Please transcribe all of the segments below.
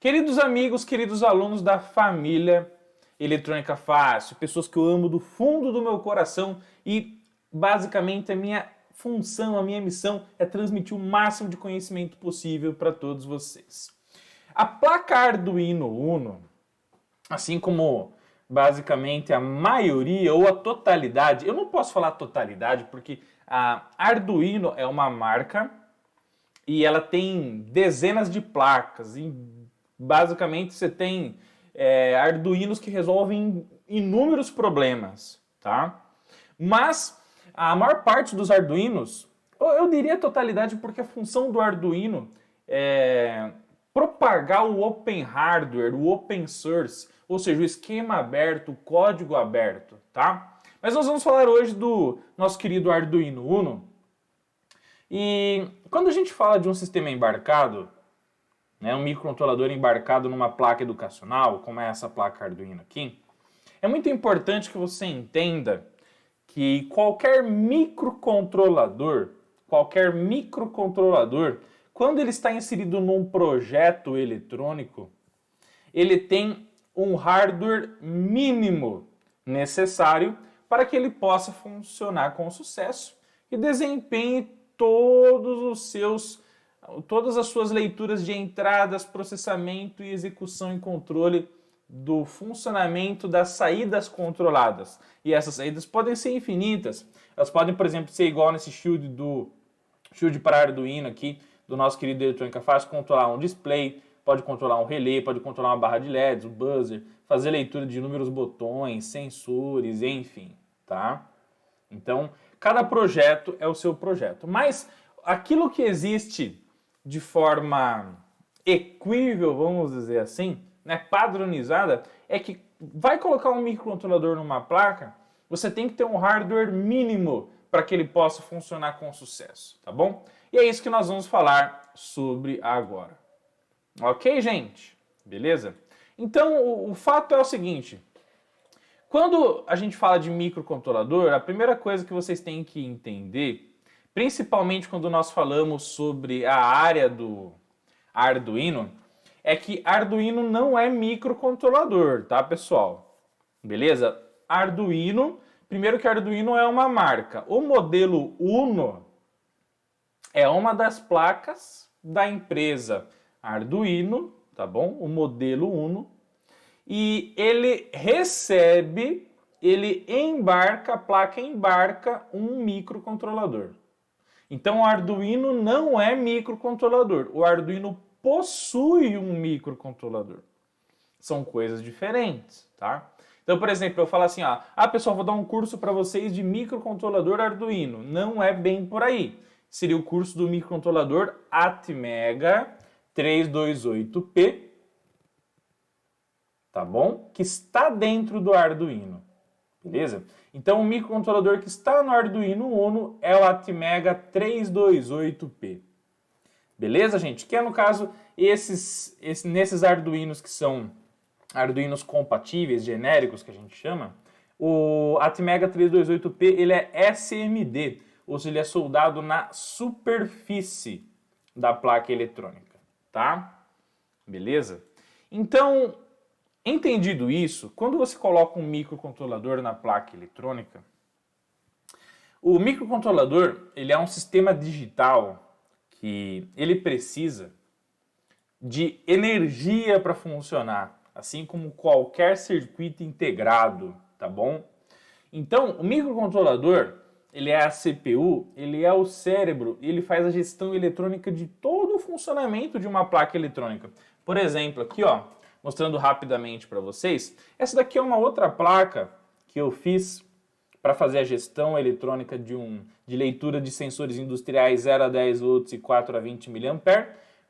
Queridos amigos, queridos alunos da família Eletrônica Fácil, pessoas que eu amo do fundo do meu coração e basicamente a minha função, a minha missão é transmitir o máximo de conhecimento possível para todos vocês. A placa Arduino Uno, assim como basicamente a maioria ou a totalidade, eu não posso falar totalidade porque a Arduino é uma marca e ela tem dezenas de placas e basicamente você tem Arduinos que resolvem inúmeros problemas, tá? Mas a maior parte dos Arduinos, eu diria a totalidade porque a função do Arduino é propagar o open hardware, o open source, ou seja, o esquema aberto, o código aberto, tá? Mas nós vamos falar hoje do nosso querido Arduino Uno. E quando a gente fala de um sistema embarcado, né, um microcontrolador embarcado numa placa educacional, como é essa placa Arduino aqui, é muito importante que você entenda que qualquer microcontrolador, quando ele está inserido num projeto eletrônico, ele tem um hardware mínimo necessário para que ele possa funcionar com sucesso e desempenhe todas as suas leituras de entradas, processamento e execução e controle do funcionamento das saídas controladas. E essas saídas podem ser infinitas. Elas podem, por exemplo, ser igual nesse shield para Arduino aqui, do nosso querido Eletrônica Fácil, controlar um display, pode controlar um relé, pode controlar uma barra de LEDs, um buzzer, fazer leitura de inúmeros botões, sensores, enfim, tá? Então, cada projeto é o seu projeto. Mas aquilo que existe de forma equível, vamos dizer assim, né, padronizada, é que vai colocar um microcontrolador numa placa, você tem que ter um hardware mínimo para que ele possa funcionar com sucesso, tá bom? E é isso que nós vamos falar sobre agora. Ok, gente? Beleza? Então, o fato é o seguinte. Quando a gente fala de microcontrolador, a primeira coisa que vocês têm que entender, principalmente quando nós falamos sobre a área do Arduino, é que Arduino não é microcontrolador, tá, pessoal? Beleza? Arduino, primeiro que Arduino é uma marca. O modelo Uno é uma das placas da empresa Arduino, tá bom? O modelo Uno. E a placa embarca um microcontrolador. Então o Arduino não é microcontrolador, o Arduino possui um microcontrolador. São coisas diferentes, tá? Então, por exemplo, eu falo assim, pessoal, vou dar um curso para vocês de microcontrolador Arduino. Não é bem por aí. Seria o curso do microcontrolador Atmega 328P, tá bom? Que está dentro do Arduino, beleza? Então, o microcontrolador que está no Arduino Uno é o Atmega 328P. Beleza, gente? Que é, no caso, nesses Arduinos que são Arduinos compatíveis, genéricos, que a gente chama, o Atmega 328P, ele é SMD, ou seja, ele é soldado na superfície da placa eletrônica, tá? Beleza? Então, entendido isso, quando você coloca um microcontrolador na placa eletrônica, o microcontrolador, ele é um sistema digital que ele precisa de energia para funcionar, assim como qualquer circuito integrado, tá bom? Então, o microcontrolador, ele é a CPU, ele é o cérebro, ele faz a gestão eletrônica de todo o funcionamento de uma placa eletrônica. Por exemplo, aqui, mostrando rapidamente para vocês, essa daqui é uma outra placa que eu fiz para fazer a gestão eletrônica de leitura de sensores industriais 0 a 10 volts e 4 a 20 mA,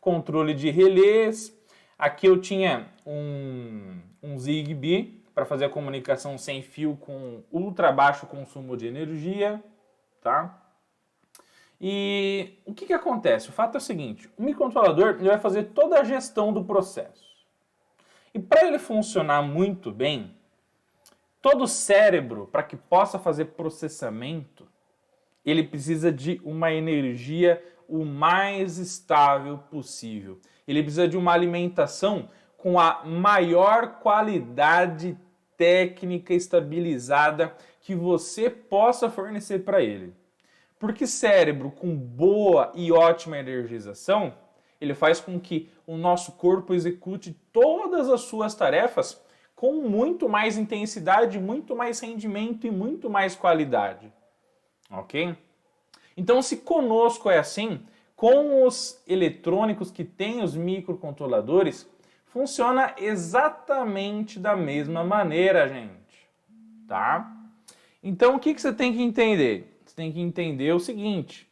controle de relés. Aqui eu tinha um Zigbee para fazer a comunicação sem fio com ultra baixo consumo de energia, tá? E o que acontece? O fato é o seguinte, o microcontrolador ele vai fazer toda a gestão do processo. E para ele funcionar muito bem, todo cérebro, para que possa fazer processamento, ele precisa de uma energia o mais estável possível. Ele precisa de uma alimentação com a maior qualidade técnica estabilizada que você possa fornecer para ele. Porque cérebro com boa e ótima energização, ele faz com que o nosso corpo execute todas as suas tarefas com muito mais intensidade, muito mais rendimento e muito mais qualidade. Ok? Então, se conosco é assim, com os eletrônicos que têm os microcontroladores, funciona exatamente da mesma maneira, gente. Tá? Então, o que você tem que entender? Você tem que entender o seguinte,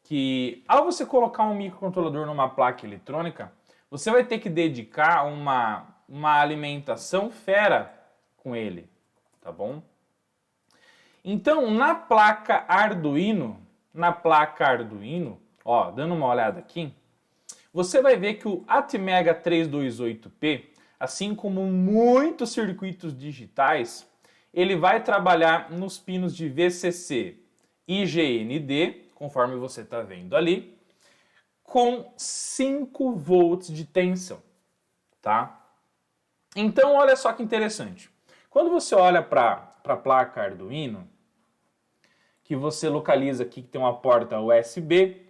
que ao você colocar um microcontrolador numa placa eletrônica, você vai ter que dedicar uma alimentação fera com ele, tá bom? Então, na placa Arduino, ó, dando uma olhada aqui, você vai ver que o Atmega 328P, assim como muitos circuitos digitais, ele vai trabalhar nos pinos de VCC e GND, conforme você está vendo ali, com 5 volts de tensão, tá? Então, olha só que interessante. Quando você olha para a placa Arduino, que você localiza aqui que tem uma porta USB,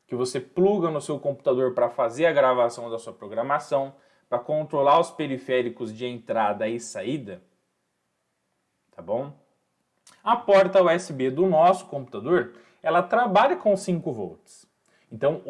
que você pluga no seu computador para fazer a gravação da sua programação, para controlar os periféricos de entrada e saída, tá bom? A porta USB do nosso computador, ela trabalha com 5 volts. Então,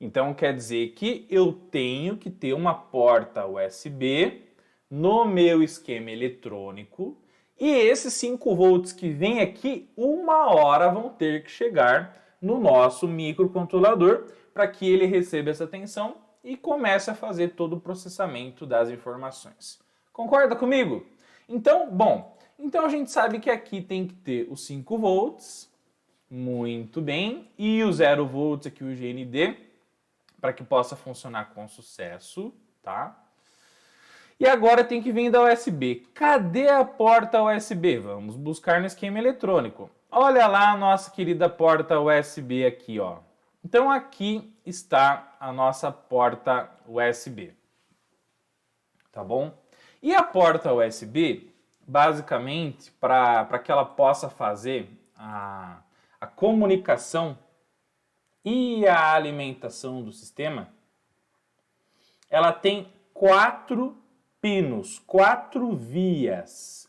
então quer dizer que eu tenho que ter uma porta USB no meu esquema eletrônico e esses 5 volts que vem aqui, uma hora vão ter que chegar no nosso microcontrolador para que ele receba essa tensão e comece a fazer todo o processamento das informações. Concorda comigo? Então, então a gente sabe que aqui tem que ter os 5 volts, muito bem, e o 0 volts aqui, o GND, para que possa funcionar com sucesso, tá? E agora tem que vir da USB. Cadê a porta USB? Vamos buscar no esquema eletrônico. Olha lá a nossa querida porta USB aqui, ó. Então aqui está a nossa porta USB. Tá bom? E a porta USB, basicamente, para que ela possa fazer a comunicação e a alimentação do sistema, ela tem 4 pinos, 4 vias,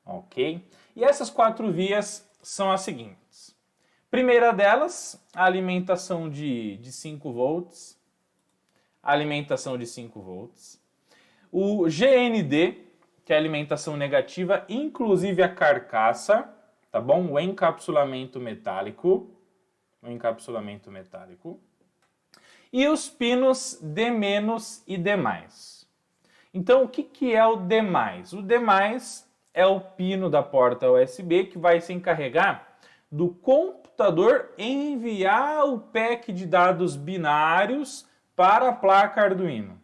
ok? E essas 4 vias são as seguintes. Primeira delas, a alimentação de 5 volts, alimentação de 5 volts. O GND, que é a alimentação negativa, inclusive a carcaça, tá bom? O encapsulamento metálico, e os pinos D- e D+. Então, o que é o D+? O D+, é o pino da porta USB que vai se encarregar do computador enviar o pack de dados binários para a placa Arduino.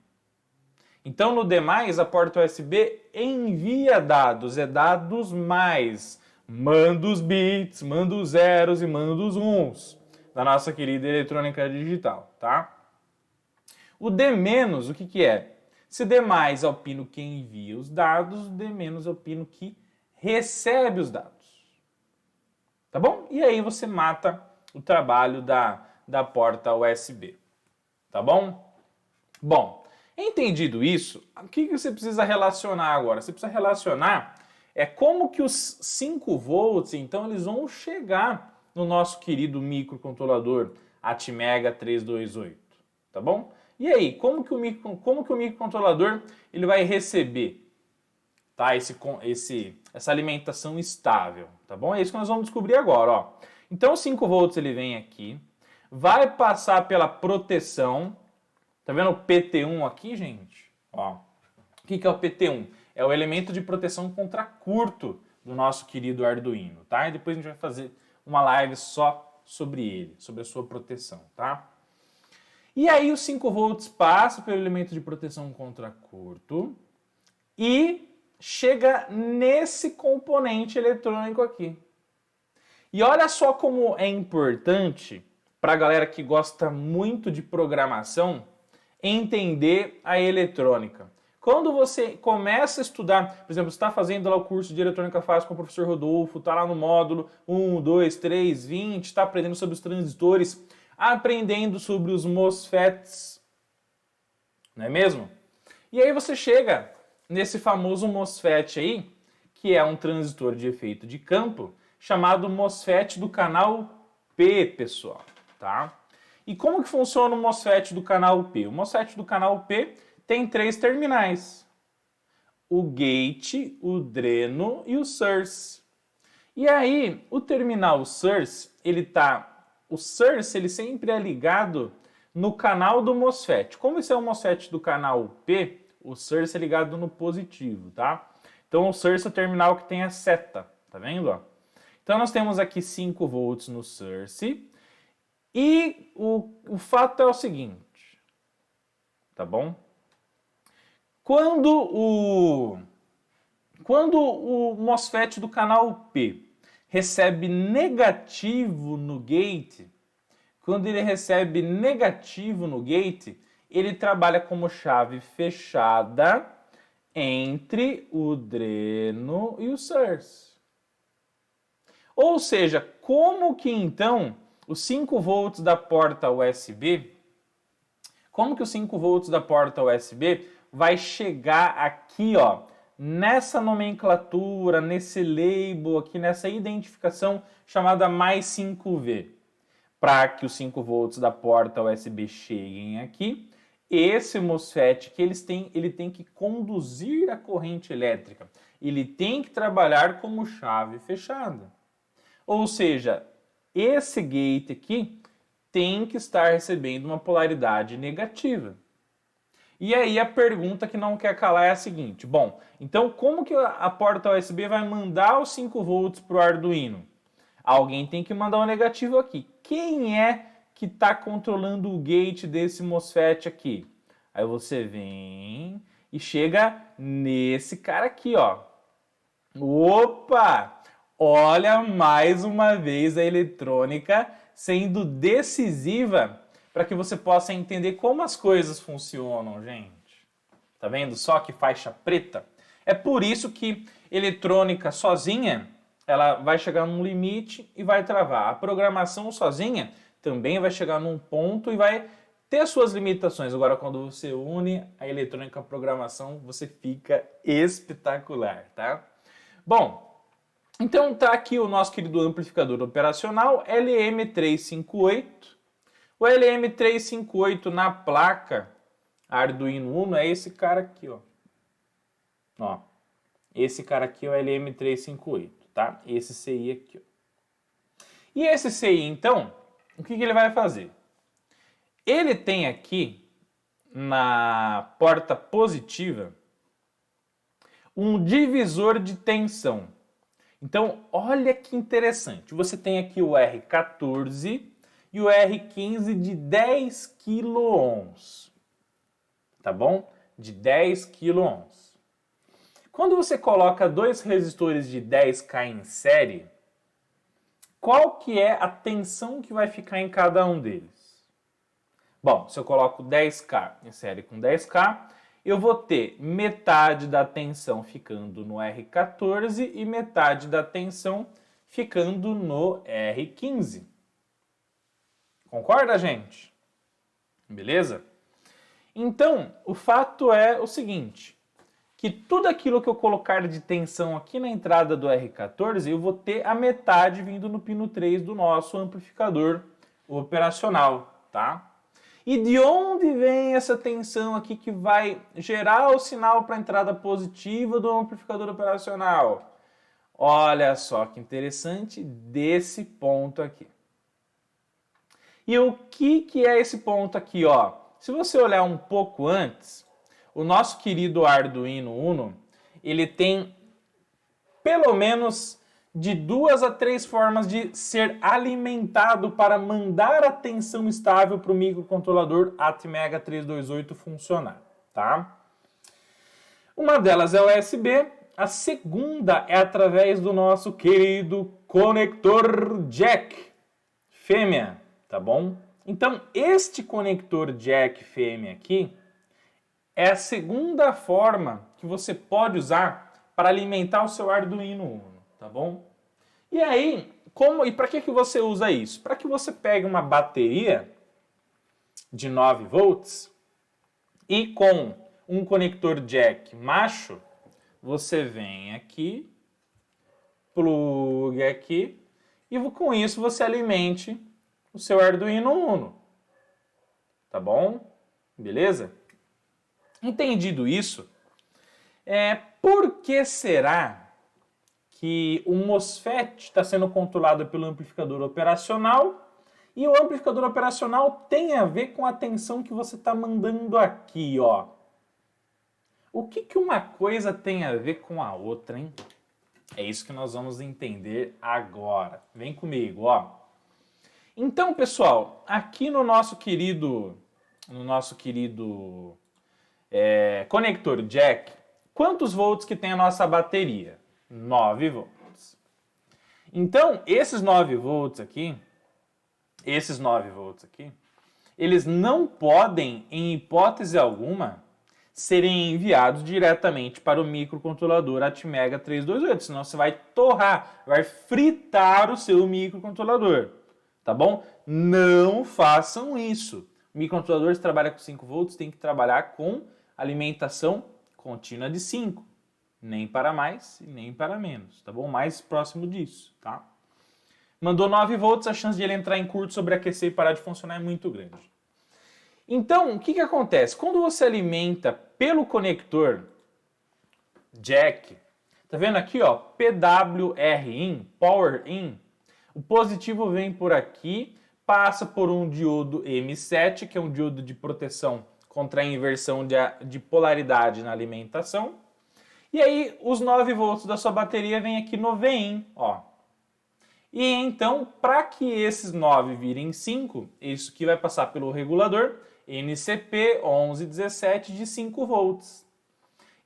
Então, no D+, a porta USB envia dados, é dados mais, manda os bits, manda os zeros e manda os uns da nossa querida eletrônica digital, tá? O D-, o que é? Se D+ é o pino que envia os dados, o D- é o pino que recebe os dados. Tá bom? E aí você mata o trabalho da porta USB. Tá bom? Bom, entendido isso, o que você precisa relacionar agora? Você precisa relacionar como que os 5 volts, então, eles vão chegar no nosso querido microcontrolador Atmega 328. Tá bom? E aí, como que o microcontrolador ele vai receber, tá, essa alimentação estável, tá bom? É isso que nós vamos descobrir agora, ó. Então, 5 volts ele vem aqui, vai passar pela proteção, tá vendo o PT1 aqui, gente? Ó, o que é o PT1? É o elemento de proteção contra curto do nosso querido Arduino, tá? E depois a gente vai fazer uma live só sobre ele, sobre a sua proteção, tá? E aí os 5 volts passam pelo elemento de proteção contra curto e chega nesse componente eletrônico aqui. E olha só como é importante para a galera que gosta muito de programação entender a eletrônica. Quando você começa a estudar, por exemplo, você está fazendo lá o curso de eletrônica fácil com o professor Rodolfo, está lá no módulo 1, 2, 3, 20, está aprendendo sobre os transistores, aprendendo sobre os MOSFETs, não é mesmo? E aí você chega nesse famoso MOSFET aí, que é um transistor de efeito de campo, chamado MOSFET do canal P, pessoal, tá? E como que funciona o MOSFET do canal P? O MOSFET do canal P tem 3 terminais: o gate, o dreno e o source. E aí, o terminal source, o source ele sempre é ligado no canal do MOSFET. Como esse é o MOSFET do canal P, o source é ligado no positivo, tá? Então o source é o terminal que tem a seta, tá vendo? Ó? Então nós temos aqui 5 volts no source. E o fato é o seguinte, tá bom? Quando o MOSFET do canal P recebe negativo no gate, ele trabalha como chave fechada entre o dreno e o source. Ou seja, como que então os 5 volts da porta USB, vai chegar aqui, ó, nessa nomenclatura, nesse label aqui, nessa identificação chamada mais 5V? Para que os 5 volts da porta USB cheguem aqui, esse MOSFET que ele tem que conduzir a corrente elétrica, ele tem que trabalhar como chave fechada. Ou seja, esse gate aqui tem que estar recebendo uma polaridade negativa. E aí a pergunta que não quer calar é a seguinte: bom, então como que a porta USB vai mandar os 5 volts para o Arduino? Alguém tem que mandar um negativo aqui. Quem é que está controlando o gate desse MOSFET aqui? Aí você vem e chega nesse cara aqui, ó. Opa! Olha mais uma vez a eletrônica sendo decisiva para que você possa entender como as coisas funcionam, gente. Tá vendo só que faixa preta? É por isso que eletrônica sozinha, ela vai chegar num limite e vai travar. A programação sozinha também vai chegar num ponto e vai ter suas limitações. Agora, quando você une a eletrônica à programação, você fica espetacular, tá? Bom, então tá aqui o nosso querido amplificador operacional LM358. O LM358 na placa Arduino Uno é esse cara aqui, ó. Ó, esse cara aqui é o LM358, tá? Esse CI aqui, ó. E esse CI, então, o que ele vai fazer? Ele tem aqui na porta positiva um divisor de tensão. Então, olha que interessante. Você tem aqui o R14 e o R15 de 10 kΩ. Tá bom? De 10 kΩ. Quando você coloca 2 resistores de 10K em série, qual que é a tensão que vai ficar em cada um deles? Bom, se eu coloco 10K em série com 10K, eu vou ter metade da tensão ficando no R14 e metade da tensão ficando no R15. Concorda, gente? Beleza? Então, o fato é o seguinte, que tudo aquilo que eu colocar de tensão aqui na entrada do R14, eu vou ter a metade vindo no pino 3 do nosso amplificador operacional, tá? E de onde vem essa tensão aqui que vai gerar o sinal para a entrada positiva do amplificador operacional? Olha só que interessante, desse ponto aqui. E o que é esse ponto aqui, ó? Se você olhar um pouco antes, o nosso querido Arduino Uno, ele tem pelo menos de 2 a 3 formas de ser alimentado para mandar a tensão estável para o microcontrolador Atmega 328 funcionar, tá? Uma delas é o USB, a segunda é através do nosso querido conector jack fêmea, tá bom? Então, este conector jack FM aqui é a segunda forma que você pode usar para alimentar o seu Arduino Uno, tá bom? E aí, e para que você usa isso? Para que você pegue uma bateria de 9 volts e com um conector jack macho, você vem aqui, plugue aqui e com isso você alimente o seu Arduino Uno. Tá bom? Beleza? Entendido isso, por que será que o MOSFET está sendo controlado pelo amplificador operacional e o amplificador operacional tem a ver com a tensão que você está mandando aqui, ó? O que uma coisa tem a ver com a outra, hein? É isso que nós vamos entender agora. Vem comigo, ó. Então, pessoal, aqui no nosso querido conector jack, quantos volts que tem a nossa bateria? 9 volts. Então, esses 9 volts aqui, eles não podem, em hipótese alguma, serem enviados diretamente para o microcontrolador Atmega 328, senão você vai torrar, vai fritar o seu microcontrolador, tá bom? Não façam isso. O microcontrolador que trabalha com 5 volts tem que trabalhar com alimentação contínua de 5. Nem para mais e nem para menos, tá bom? Mais próximo disso, tá? Mandou 9 volts, a chance de ele entrar em curto, sobreaquecer e parar de funcionar é muito grande. Então, o que acontece? Quando você alimenta pelo conector jack, tá vendo aqui, ó, PWR-in, Power In, o positivo vem por aqui, passa por um diodo M7, que é um diodo de proteção contra a inversão de polaridade na alimentação. E aí, os 9 volts da sua bateria vem aqui no VIN, ó. E então, para que esses 9 virem 5, isso aqui vai passar pelo regulador NCP 1117 de 5 volts.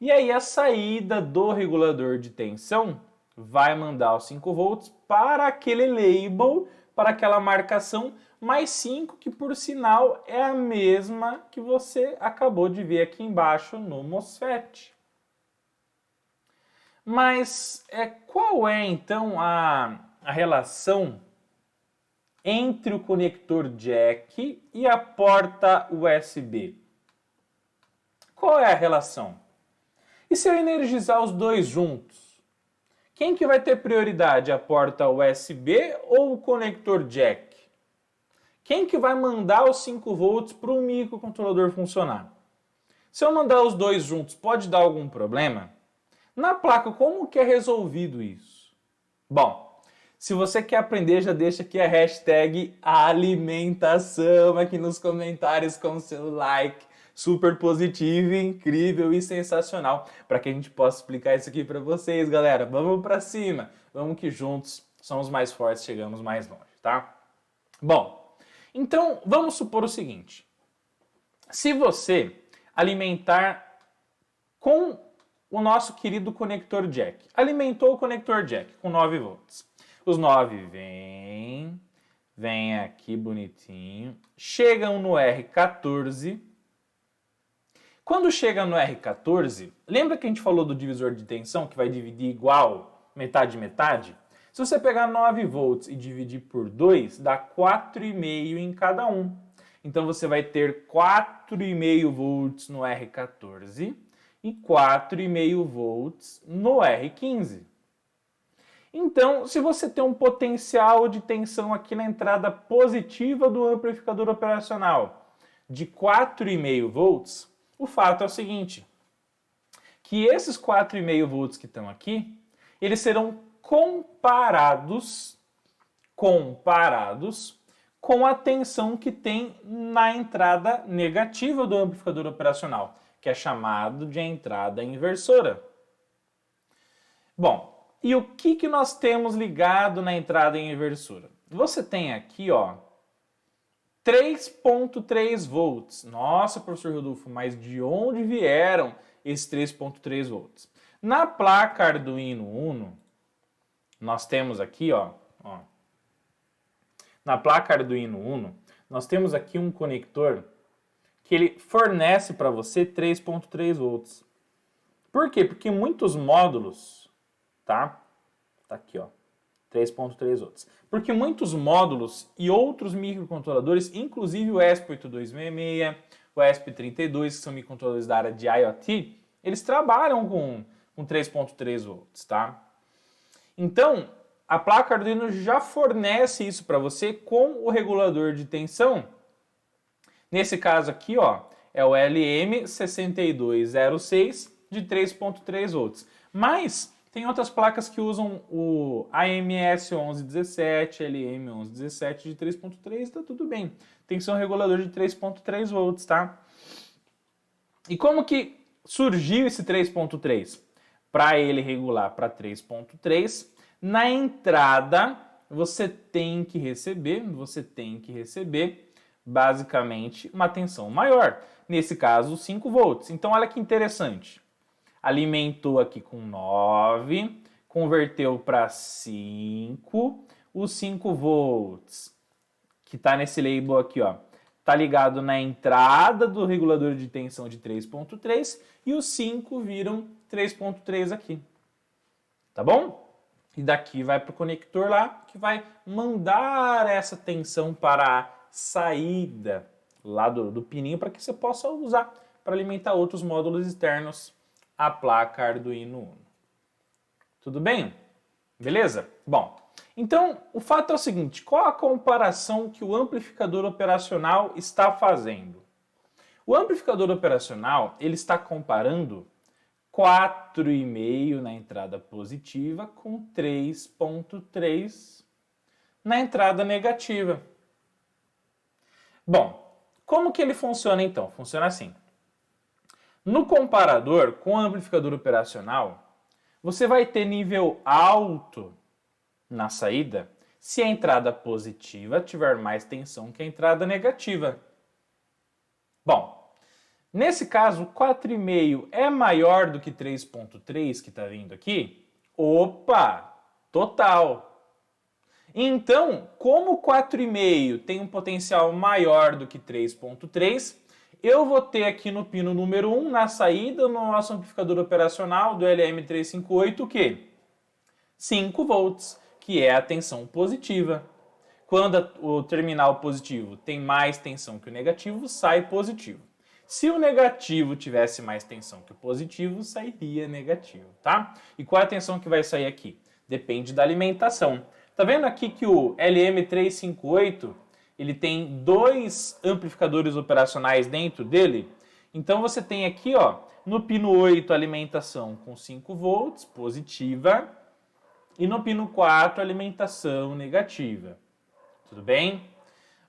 E aí, a saída do regulador de tensão vai mandar os 5 volts para aquele label, para aquela marcação mais 5, que por sinal é a mesma que você acabou de ver aqui embaixo no MOSFET. Mas qual é então a relação entre o conector jack e a porta USB? Qual é a relação? E se eu energizar os dois juntos? Quem que vai ter prioridade, a porta USB ou o conector jack? Quem que vai mandar os 5 volts para o microcontrolador funcionar? Se eu mandar os dois juntos, pode dar algum problema? Na placa, como que é resolvido isso? Bom, se você quer aprender, já deixa aqui a hashtag alimentação aqui nos comentários com o seu like super positivo, incrível e sensacional, para que a gente possa explicar isso aqui para vocês, galera. Vamos para cima, vamos que juntos somos mais fortes, chegamos mais longe, tá? Bom, então vamos supor o seguinte: se você alimentar com o nosso querido conector jack. Alimentou o conector jack com 9 volts. Os 9 vem aqui bonitinho, chegam no R14. Quando chega no R14, lembra que a gente falou do divisor de tensão que vai dividir igual, metade metade? Se você pegar 9 volts e dividir por 2, dá 4,5 em cada um. Então você vai ter 4,5 volts no R14 e 4,5 volts no R15. Então, se você tem um potencial de tensão aqui na entrada positiva do amplificador operacional de 4,5 volts, o fato é o seguinte, que esses 4,5 volts que estão aqui, eles serão comparados com a tensão que tem na entrada negativa do amplificador operacional, que é chamado de entrada inversora. Bom, e o que nós temos ligado na entrada inversora? Você tem aqui, ó, 3,3 volts. Nossa, professor Rodolfo, mas de onde vieram esses 3,3 volts? Na placa Arduino Uno, nós temos aqui, ó, na placa Arduino Uno, nós temos aqui um conector que ele fornece para você 3.3 volts. Por quê? Porque muitos módulos, tá? Tá aqui, ó, 3.3 volts. Porque muitos módulos e outros microcontroladores, inclusive o ESP8266, o ESP32, que são microcontroladores da área de IoT, eles trabalham com 3.3 volts, tá? Então, a placa Arduino já fornece isso para você com o regulador de tensão. Nesse caso aqui, ó, é o LM6206 de 3.3 volts. Mas tem outras placas que usam o AMS1117, LM1117 de 3.3, tá tudo bem. Tem que ser um regulador de 3.3 volts, tá? E como que surgiu esse 3.3? Para ele regular para 3.3, na entrada você tem que receber basicamente uma tensão maior. Nesse caso, 5 volts. Então, olha que interessante. Alimentou aqui com 9, converteu para 5. Os 5 volts, que está nesse label aqui, ó, está ligado na entrada do regulador de tensão de 3.3 e os 5 viram 3.3 aqui. Tá bom? E daqui vai para o conector lá, que vai mandar essa tensão para a saída lá do pininho para que você possa usar para alimentar outros módulos externos à placa Arduino Uno. Tudo bem? Beleza? Bom, então o fato é o seguinte, qual a comparação que o amplificador operacional está fazendo? O amplificador operacional, ele está comparando 4,5 na entrada positiva com 3,3 na entrada negativa. Bom, como que ele funciona então? Funciona assim. No comparador com o amplificador operacional, você vai ter nível alto na saída se a entrada positiva tiver mais tensão que a entrada negativa. Bom, nesse caso, 4,5 é maior do que 3,3 que está vindo aqui? Opa, total! Então, como 4,5 tem um potencial maior do que 3,3, eu vou ter aqui no pino número 1, na saída, no nosso amplificador operacional do LM358, o quê? 5 volts, que é a tensão positiva. Quando o terminal positivo tem mais tensão que o negativo, sai positivo. Se o negativo tivesse mais tensão que o positivo, sairia negativo, tá? E qual é a tensão que vai sair aqui? Depende da alimentação. Tá vendo aqui que o LM358, ele tem 2 amplificadores operacionais dentro dele? Então você tem aqui, ó, no pino 8, alimentação com 5 volts, positiva, e no pino 4, alimentação negativa. Tudo bem?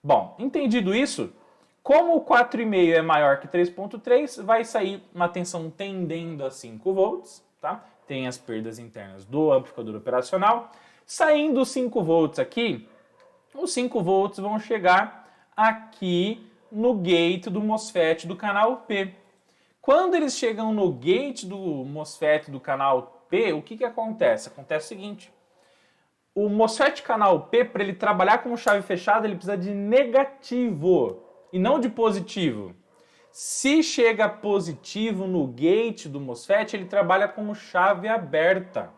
Bom, entendido isso, como o 4,5 é maior que 3,3, vai sair uma tensão tendendo a 5 volts, tá? Tem as perdas internas do amplificador operacional. Saindo os 5 volts aqui, os 5 volts vão chegar aqui no gate do MOSFET do canal P. Quando eles chegam no gate do MOSFET do canal P, o que acontece? Acontece o seguinte, o MOSFET canal P, para ele trabalhar como chave fechada, ele precisa de negativo e não de positivo. Se chega positivo no gate do MOSFET, ele trabalha como chave aberta.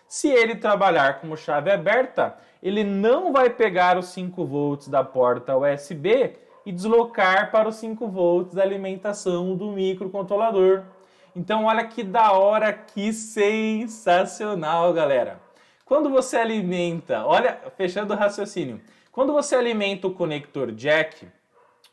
Se ele trabalhar como chave aberta, ele não vai pegar os 5 volts da porta USB e deslocar para os 5 volts da alimentação do microcontrolador. Então olha que da hora, que sensacional, galera. Quando você alimenta, olha, fechando o raciocínio, quando você alimenta o conector jack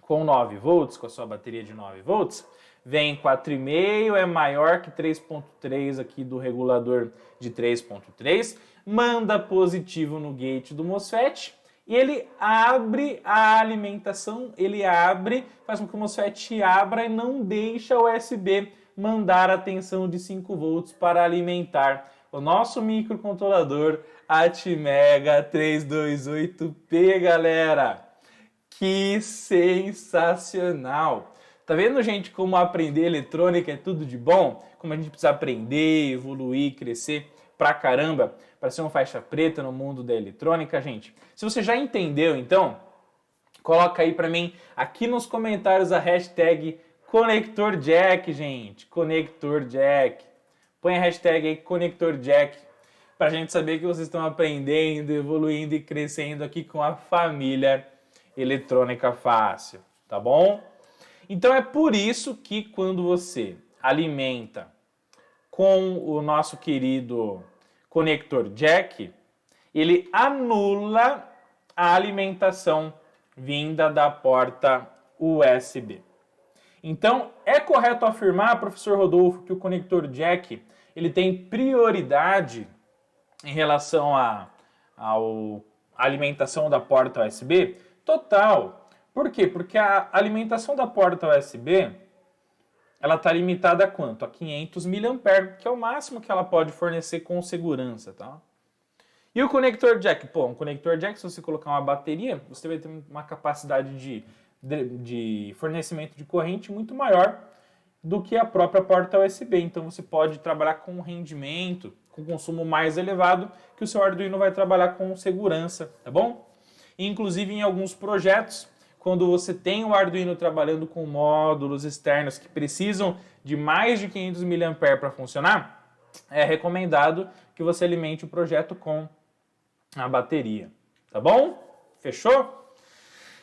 com 9 volts, com a sua bateria de 9 volts, vem 4,5, é maior que 3,3 aqui do regulador de 3,3, manda positivo no gate do MOSFET e ele abre a alimentação, ele abre, faz com que o MOSFET abra e não deixa o USB mandar a tensão de 5 volts para alimentar o nosso microcontrolador Atmega 328P, galera! Que sensacional! Tá vendo, gente, como aprender eletrônica é tudo de bom? Como a gente precisa aprender, evoluir, crescer pra caramba para ser uma faixa preta no mundo da eletrônica, gente? Se você já entendeu, então, Coloca aí para mim aqui nos comentários a hashtag Conector Jack, gente. Conector Jack. Põe a hashtag aí Conector Jack para a gente saber que vocês estão aprendendo, evoluindo e crescendo aqui com a família Eletrônica Fácil, tá bom? Então é por isso que quando você alimenta com o nosso querido conector jack, ele anula a alimentação vinda da porta USB. Então, é correto afirmar, professor Rodolfo, que o conector jack ele tem prioridade em relação à alimentação da porta USB? Total. Por quê? Porque a alimentação da porta USB ela está limitada a quanto? A 500 mA, que é o máximo que ela pode fornecer com segurança, tá? E o conector jack? Pô, um conector jack, se você colocar uma bateria, você vai ter uma capacidade de fornecimento de corrente muito maior do que a própria porta USB. Então você pode trabalhar com rendimento, com consumo mais elevado, que o seu Arduino vai trabalhar com segurança, tá bom? E, inclusive em alguns projetos, quando você tem o Arduino trabalhando com módulos externos que precisam de mais de 500 mA para funcionar, é recomendado que você alimente o projeto com a bateria, tá bom? Fechou?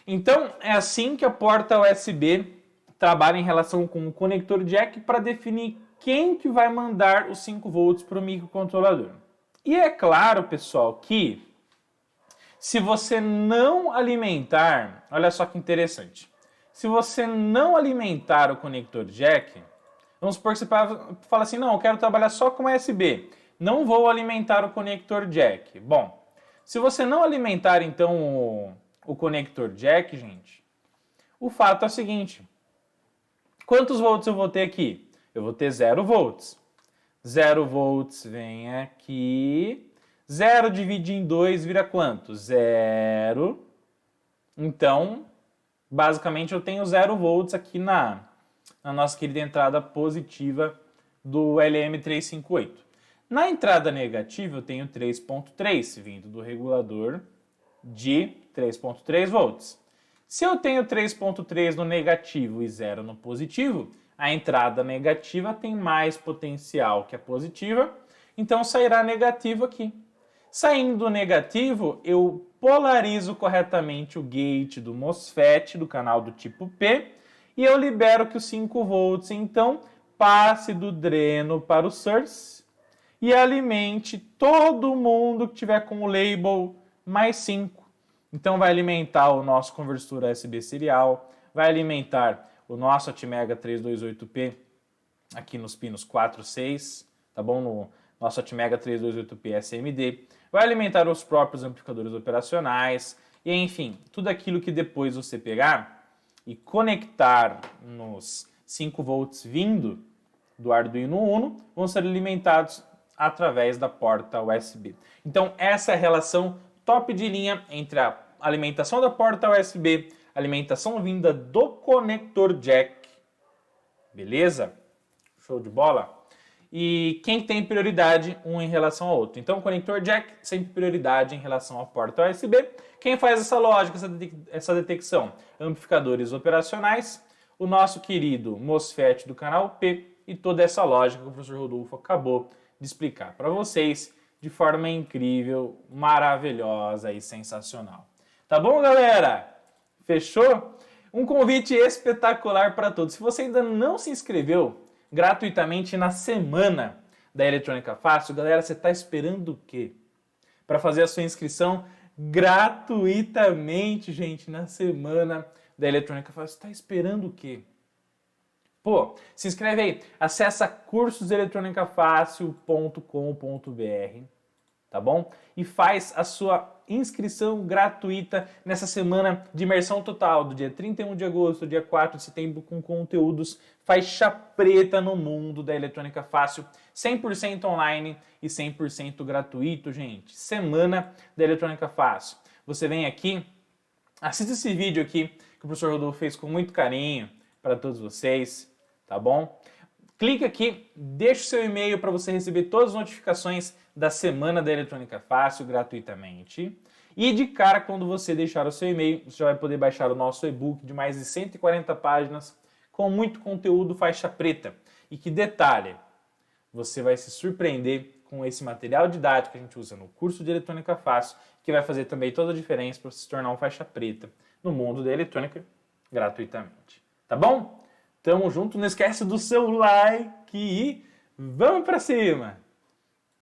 Então, é assim que a porta USB trabalha em relação com o conector jack para definir quem que vai mandar os 5 volts para o microcontrolador. E é claro, pessoal, que se você não alimentar, olha só que interessante, se você não alimentar o conector jack, vamos supor que você fala assim, não, eu quero trabalhar só com USB, não vou alimentar o conector jack. Bom, se você não alimentar então o conector jack, gente, o fato é o seguinte, quantos volts eu vou ter aqui? Eu vou ter 0 volts. 0 volts vem aqui, 0 dividido em 2 vira quanto? 0. Então, basicamente eu tenho 0 volts aqui na nossa querida entrada positiva do LM358. Na entrada negativa eu tenho 3.3 vindo do regulador de 3.3 volts. Se eu tenho 3.3 no negativo e 0 no positivo, a entrada negativa tem mais potencial que a positiva, então sairá negativo aqui. Saindo do negativo, eu polarizo corretamente o gate do MOSFET do canal do tipo P e eu libero que os 5 volts, então, passe do dreno para o source e alimente todo mundo que tiver com o label mais 5. Então vai alimentar o nosso conversor USB serial, vai alimentar o nosso Atmega 328P aqui nos pinos 4 e 6, tá bom? No nosso Atmega 328P SMD, vai alimentar os próprios amplificadores operacionais e, enfim, tudo aquilo que depois você pegar e conectar nos 5 volts vindo do Arduino Uno vão ser alimentados através da porta USB. Então, essa é a relação top de linha entre a alimentação da porta USB, alimentação vinda do conector jack, beleza? Show de bola? E quem tem prioridade um em relação ao outro. Então, o conector jack sempre prioridade em relação à porta USB. Quem faz essa lógica, essa detecção? Amplificadores operacionais, o nosso querido MOSFET do canal P e toda essa lógica que o professor Rodolfo acabou de explicar para vocês de forma incrível, maravilhosa e sensacional. Tá bom, galera? Fechou? Um convite espetacular para todos. Se você ainda não se inscreveu gratuitamente na semana da Eletrônica Fácil, galera, você está esperando o quê? Para fazer a sua inscrição gratuitamente, gente, na semana da Eletrônica Fácil. Você está esperando o quê? Pô, se inscreve aí, acessa cursoseletronicafácil.com.br, tá bom? E faz a sua inscrição gratuita nessa semana de imersão total, do dia 31 de agosto ao dia 4 de setembro, com conteúdos faixa preta no mundo da Eletrônica Fácil, 100% online e 100% gratuito, gente. Semana da Eletrônica Fácil. Você vem aqui, assista esse vídeo aqui que o professor Rodolfo fez com muito carinho para todos vocês, tá bom? Clique aqui, deixe o seu e-mail para você receber todas as notificações da semana da Eletrônica Fácil gratuitamente. E de cara, quando você deixar o seu e-mail, você já vai poder baixar o nosso e-book de mais de 140 páginas com muito conteúdo faixa preta. E que detalhe, você vai se surpreender com esse material didático que a gente usa no curso de Eletrônica Fácil, que vai fazer também toda a diferença para você se tornar um faixa preta no mundo da eletrônica gratuitamente. Tá bom? Tamo junto, não esquece do seu like e vamos para cima!